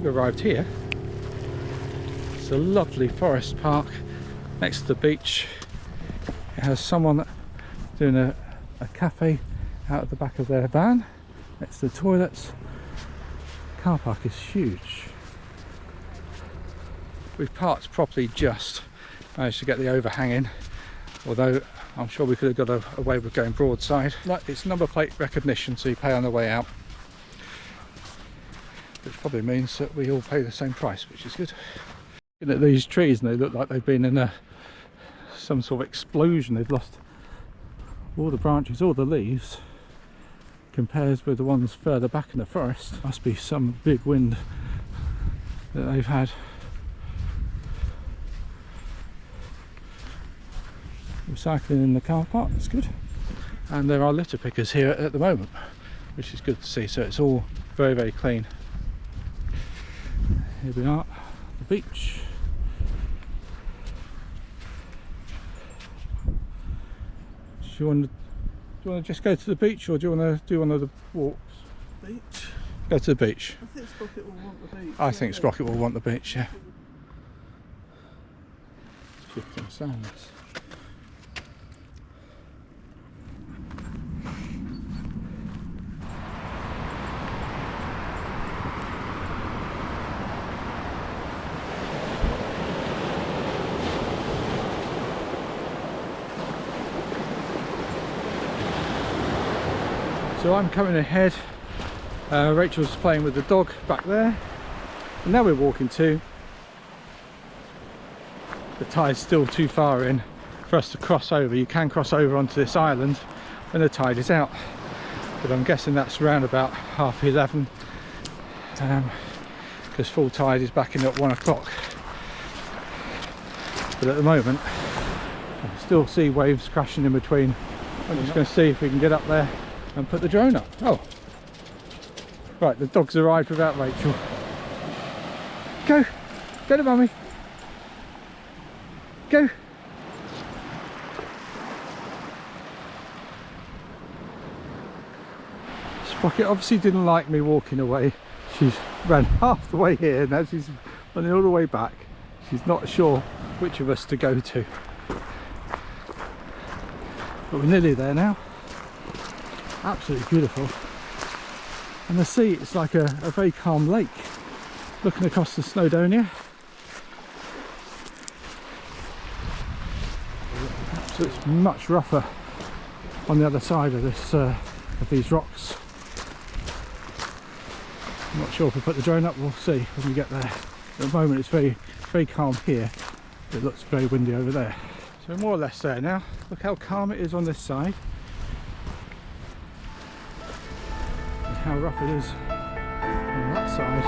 we arrived here. It's a lovely forest park next to the beach. It has someone doing a cafe out of the back of their van next to the toilets. The car park is huge. We've parked properly, just managed to get the overhang in, although I'm sure we could have got away with going broadside. It's number plate recognition, so you pay on the way out, which probably means that we all pay the same price, which is good. Looking at these trees, and they look like they've been in some sort of explosion. They've lost all the branches, all the leaves, compared with the ones further back in the forest. Must be some big wind that they've had. Recycling in the car park, that's good. And there are litter pickers here at the moment, which is good to see. So it's all very, very clean. Here we are, the beach. Do you want to just go to the beach, or do you want to do one of the walks? Beach? Go to the beach. I think Sprocket will want the beach. I think Sprocket will want the beach, yeah. Shifting sands. So I'm coming ahead, Rachel's playing with the dog back there, and now we're walking too. The tide's still too far in for us to cross over. You can cross over onto this island when the tide is out, but I'm guessing that's around about 11:30, because full tide is back in at 1 o'clock. But at the moment I can still see waves crashing in between. I'm just going to see if we can get up there and put the drone up. Oh, right, the dog's arrived without Rachel. Go to mummy, go. Sprocket obviously didn't like me walking away. She's ran half the way here, now she's running all the way back. She's not sure which of us to go to, but we're nearly there now. Absolutely beautiful, and the sea, it's like a very calm lake looking across the Snowdonia. So it's much rougher on the other side of this of these rocks. I'm not sure if we put the drone up, we'll see when we get there. At the moment it's very, very calm here. It looks very windy over there. So we're more or less there now. Look how calm it is on this side. How rough it is on that side.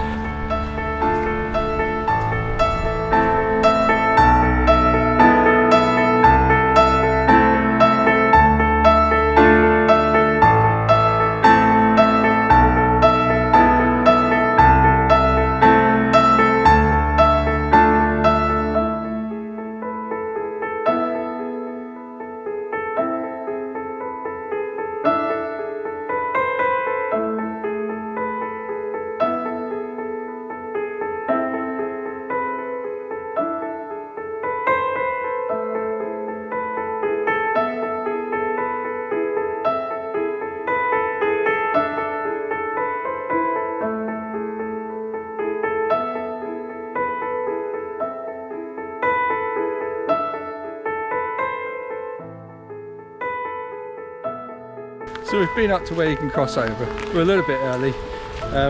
So we've been up to where you can cross over. We're a little bit early.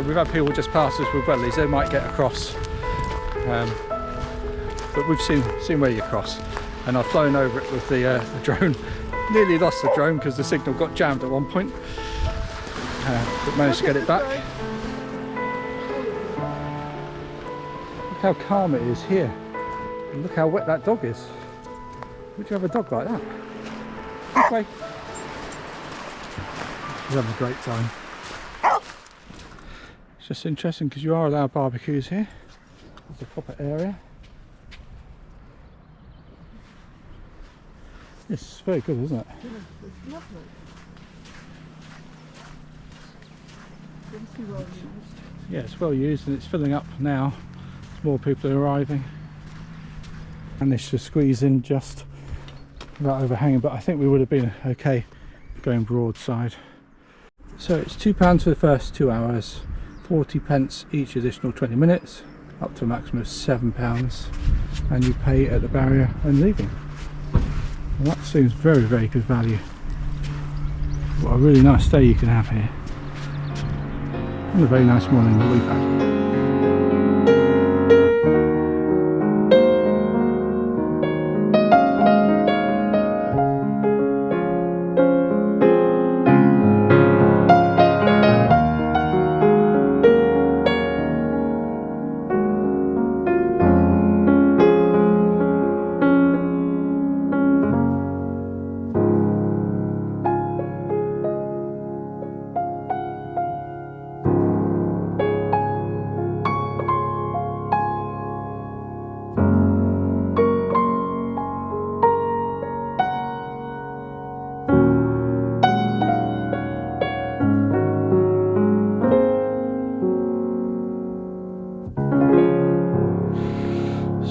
We've had people just pass us with wellies, they might get across. But we've seen where you cross. And I've flown over it with the drone. Nearly lost the drone because the signal got jammed at one point. But managed to get it back. Look how calm it is here. And look how wet that dog is. Would you have a dog like that? This way. He's having a great time. It's just interesting because you are allowed barbecues here. It's a proper area. It's very good, isn't it? Yeah, it's lovely. Obviously well used. yeah, it's well used and it's filling up now. More people are arriving. Managed to squeeze in just without overhanging, but I think we would have been okay going broadside. So it's £2 for the first 2 hours, 40p each additional 20 minutes, up to a maximum of £7, and you pay at the barrier when leaving. Well, that seems very, very good value. What a really nice day you can have here, and a very nice morning that we've had.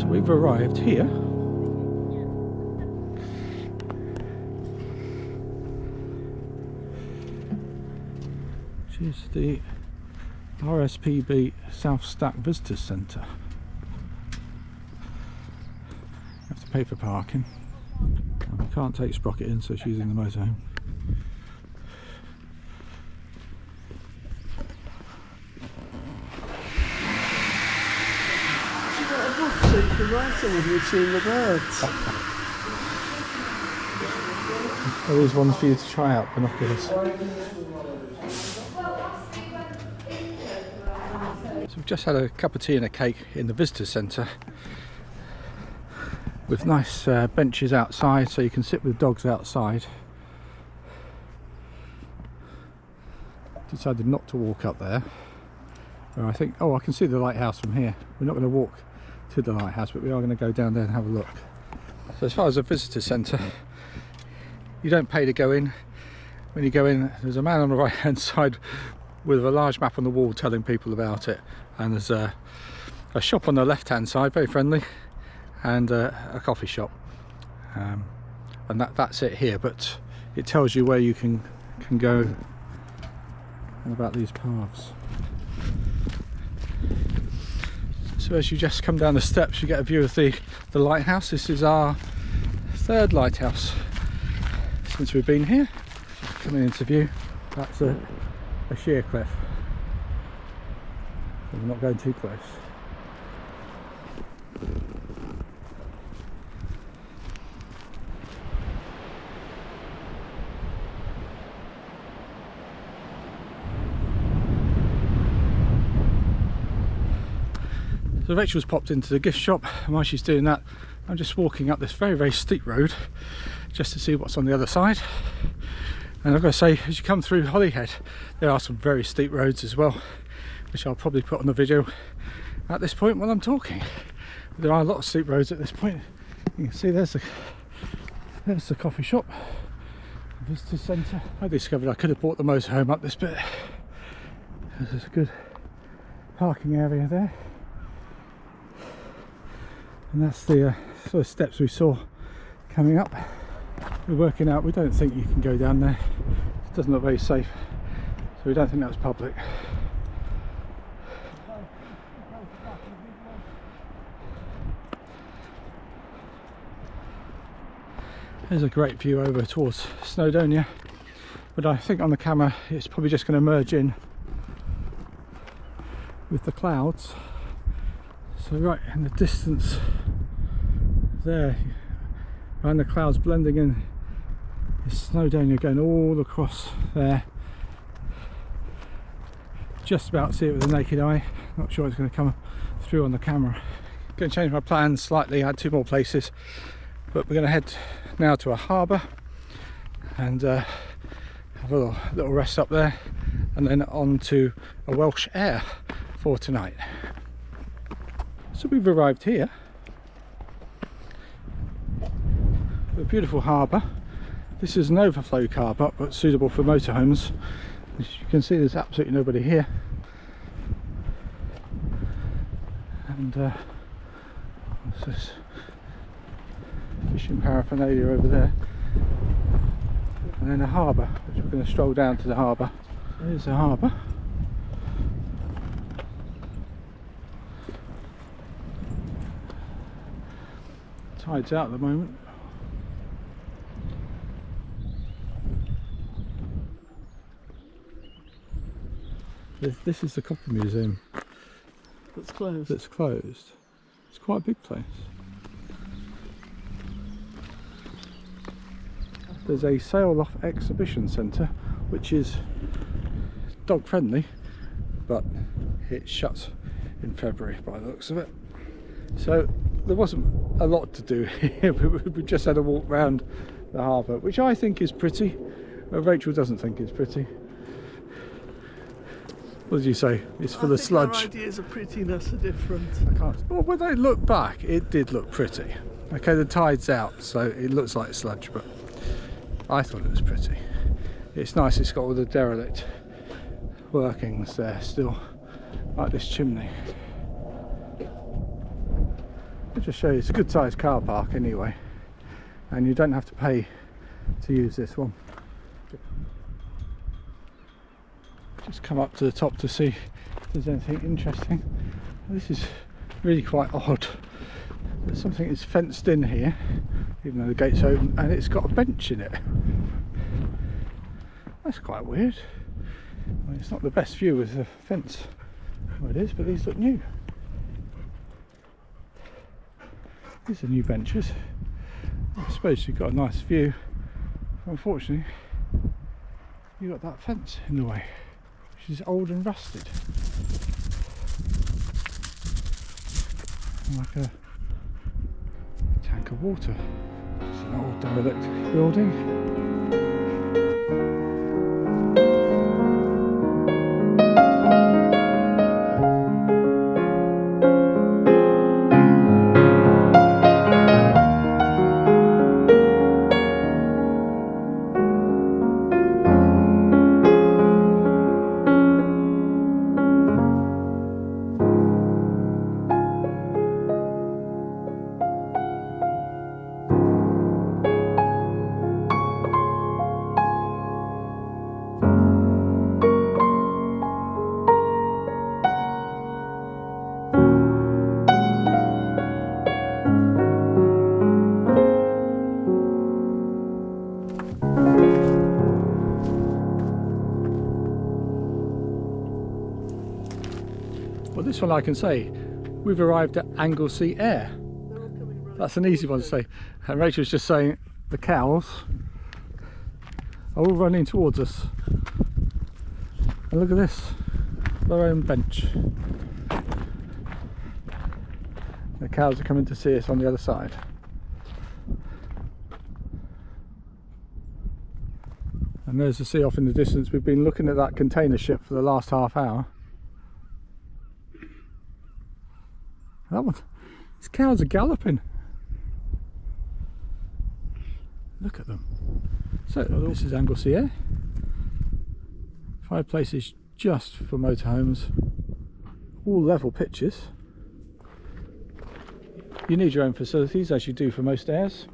We've arrived here. Which is the RSPB South Stack Visitors Centre. You have to pay for parking. And we can't take Sprocket in, so she's using the motorhome. So you can write on when you've seen the birds. There is one for you to try out, binoculars. So we've just had a cup of tea and a cake in the visitor centre with nice benches outside, so you can sit with dogs outside. Decided not to walk up there, where I think, oh, I can see the lighthouse from here. We're not going to walk to the lighthouse, but we are going to go down there and have a look. So as far as the visitor centre, you don't pay to go in. When you go in, there's a man on the right hand side with a large map on the wall telling people about it, and there's a shop on the left hand side, very friendly, and a coffee shop, and that's it here, but it tells you where you can go and about these paths. So as you just come down the steps, you get a view of the lighthouse. This is our third lighthouse since we've been here. Just coming into view, that's a sheer cliff. So we're not going too close. So Rachel's popped into the gift shop, and while she's doing that, I'm just walking up this very, very steep road just to see what's on the other side. And I've got to say, as you come through Holyhead, there are some very steep roads as well, which I'll probably put on the video at this point while I'm talking. There are a lot of steep roads at this point. You can see there's the coffee shop, the visitor centre. I discovered I could have bought the motorhome up this bit. There's a good parking area there. And that's the sort of steps we saw coming up. We're working out, we don't think you can go down there. It doesn't look very safe, so we don't think that was public. There's a great view over towards Snowdonia, but I think on the camera it's probably just going to merge in with the clouds. So right in the distance there, behind the clouds blending in, is Snowdonia going all across there. Just about to see it with the naked eye. Not sure it's going to come through on the camera. Going to change my plans slightly. I had 2 more places, but we're going to head now to a harbour and have a little rest up there, and then on to a Welsh Aire for tonight. So we've arrived here, a beautiful harbour. This is an overflow car park, but suitable for motorhomes. As you can see, there's absolutely nobody here. and what's this? Fishing paraphernalia over there, and then a harbour, which we're going to stroll down to the harbour. There's the harbour. Tide's out at the moment. This is the Copper Museum. That's closed. That's closed. It's quite a big place. There's a sail-off exhibition centre, which is dog friendly, but it shuts in February by the looks of it. So there wasn't a lot to do here. We just had a walk round the harbour, which I think is pretty. Rachel doesn't think it's pretty. What did you say? It's full of sludge. Our ideas of prettiness are different. I can't. Well, when I look back, it did look pretty. Okay, the tide's out, so it looks like sludge, but I thought it was pretty. It's nice. It's got all the derelict workings there still, like this chimney. I'll just show you. It's a good sized car park anyway, and you don't have to pay to use this one. Just come up to the top to see if there's anything interesting. This is really quite odd. There's something that's fenced in here, even though the gate's open, and it's got a bench in it. That's quite weird. I mean, it's not the best view with the fence where it is, but these look new. These are new benches. I suppose you've got a nice view. Unfortunately, you've got that fence in the way, which is old and rusted. Like a tank of water. It's an old derelict building. Well, this one I can say, we've arrived at Anglesey Aire. That's an easy one to say. And Rachel's just saying the cows are all running towards us. And look at this, their own bench. The cows are coming to see us on the other side. And there's the sea off in the distance. We've been looking at that container ship for the last half hour. That one, these cows are galloping. Look at them. So this is Anglesey Aire. 5 places just for motorhomes. All level pitches. You need your own facilities, as you do for most airs,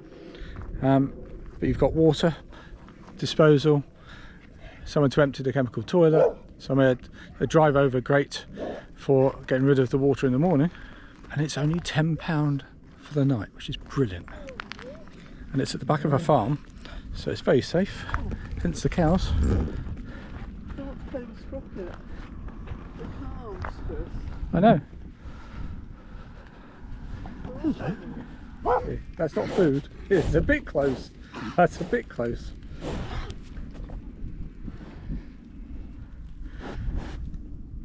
but you've got water, disposal, somewhere to empty the chemical toilet, somewhere a drive over grate for getting rid of the water in the morning. And it's only £10 for the night, which is brilliant. And it's at the back of a farm, so it's very safe, hence the cows. I know. Hello. That's not food. It's a bit close. That's a bit close.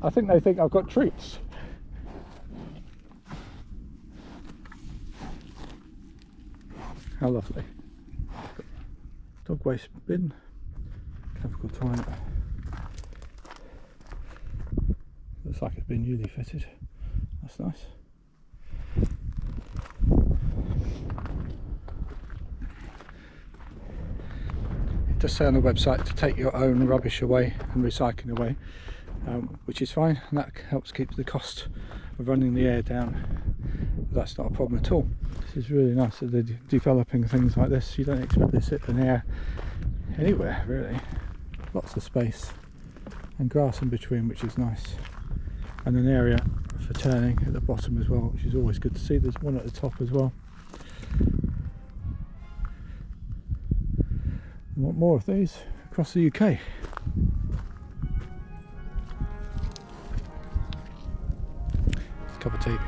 I think they think I've got treats. How lovely. Dog waste bin, chemical toilet. Looks like it's been newly fitted. That's nice. It does say on the website to take your own rubbish away and recycling away, which is fine, and that helps keep the cost of running the air down. That's not a problem at all. This is really nice that they're developing things like this. You don't expect this in air anywhere really. Lots of space and grass in between, which is nice, and an area for turning at the bottom as well, which is always good to see. There's one at the top as well. I want more of these across the UK. Cup of tea.